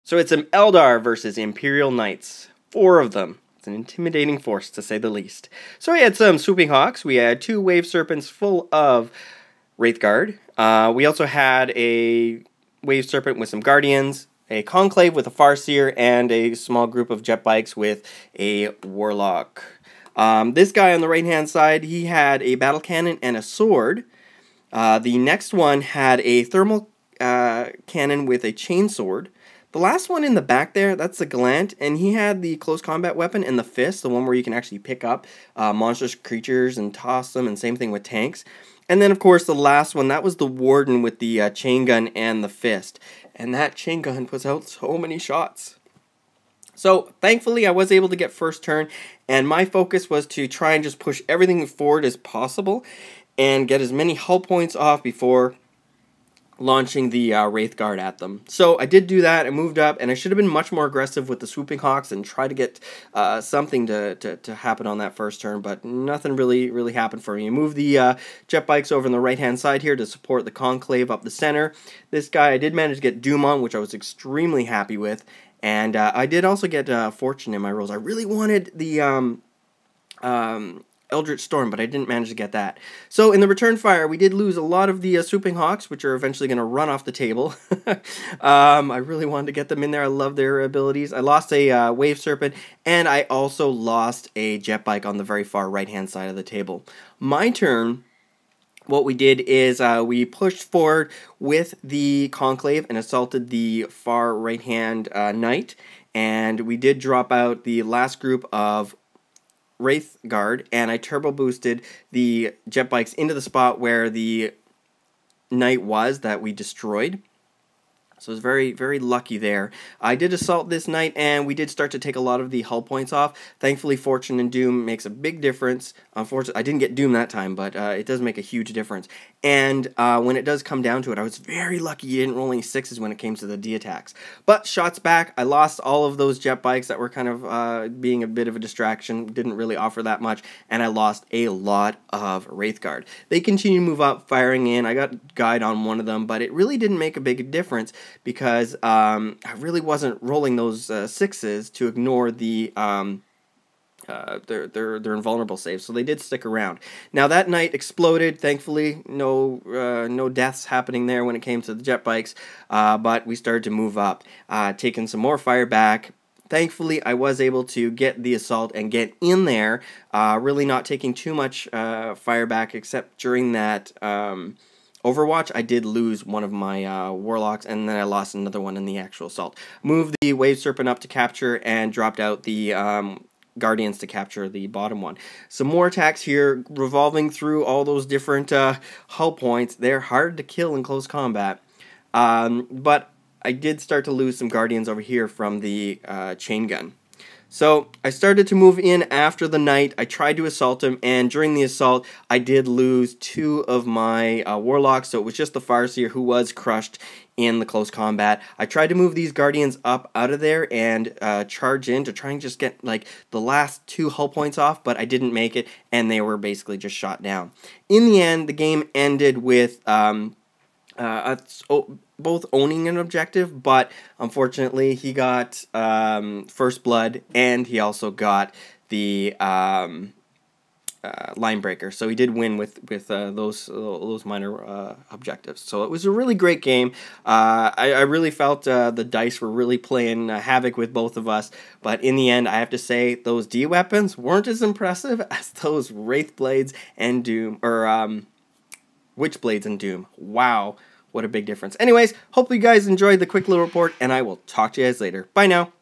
So it's an Eldar versus Imperial Knights. 4 of them. It's an intimidating force, to say the least. So we had some Swooping Hawks. We had 2 Wave Serpents full of Wraithguard. We also had a Wave Serpent with some Guardians, a Conclave with a Farseer, and a small group of Jet Bikes with a Warlock. This guy on the right-hand side, he had a Battle Cannon and a Sword. The next one had a Thermal Cannon with a Chainsword. The last one in the back there, that's the Gallant, and he had the close combat weapon and the fist, the one where you can actually pick up monstrous creatures and toss them, and same thing with tanks. And then, of course, the last one, that was the Warden with the chain gun and the fist. And that chain gun puts out so many shots. So, thankfully, I was able to get first turn, and my focus was to try and just push everything forward as possible and get as many hull points off before launching the Wraithguard at them. So I did do that. I moved up, and I should have been much more aggressive with the Swooping Hawks and try to get something to happen on that first turn, but nothing really happened for me. I moved the Jet Bikes over on the right-hand side here to support the Conclave up the center. This guy, I did manage to get Doom on, which I was extremely happy with, and I did also get Fortune in my rolls. I really wanted the Eldritch Storm, but I didn't manage to get that. So in the return fire, we did lose a lot of the Swooping Hawks, which are eventually going to run off the table. I really wanted to get them in there. I love their abilities. I lost a Wave Serpent, and I also lost a Jet Bike on the very far right-hand side of the table. My turn, what we did is we pushed forward with the Conclave and assaulted the far right-hand Knight, and we did drop out the last group of Wraithguard, and I turbo boosted the Jet Bikes into the spot where the Knight was that we destroyed. So I was very lucky there. I did assault this Knight, and we did start to take a lot of the hull points off. Thankfully, Fortune and Doom makes a big difference. Unfortunately, I didn't get Doom that time, but it does make a huge difference. And when it does come down to it, I was very lucky you didn't roll any 6s when it came to the D attacks. But shots back, I lost all of those Jet Bikes that were kind of being a bit of a distraction, didn't really offer that much, and I lost a lot of Wraithguard. They continue to move up, firing in. I got Guide on one of them, but it really didn't make a big difference, because I really wasn't rolling those 6s to ignore the their invulnerable saves, so they did stick around. Now that Knight exploded. Thankfully, no deaths happening there when it came to the Jet Bikes, but we started to move up, taking some more fire back. Thankfully, I was able to get the assault and get in there, really not taking too much fire back, except during that Overwatch, I did lose one of my Warlocks, and then I lost another one in the actual assault. Moved the Wave Serpent up to capture, and dropped out the Guardians to capture the bottom one. Some more attacks here, revolving through all those different hull points. They're hard to kill in close combat, but I did start to lose some Guardians over here from the chain gun. So I started to move in after the Knight. I tried to assault him, and during the assault, I did lose 2 of my Warlocks, so it was just the Farseer who was crushed in the close combat. I tried to move these Guardians up out of there and charge in to try and just get like the last 2 hull points off, but I didn't make it, and they were basically just shot down. In the end, the game ended with both owning an objective, but unfortunately he got first blood, and he also got the line breaker, so he did win with those minor objectives. So it was a really great game. I really felt the dice were really playing havoc with both of us, but in the end, I have to say those D weapons weren't as impressive as those Wraith Blades and Doom, or Witch Blades and Doom. Wow. What a big difference. Anyways, hopefully you guys enjoyed the quick little report, and I will talk to you guys later. Bye now.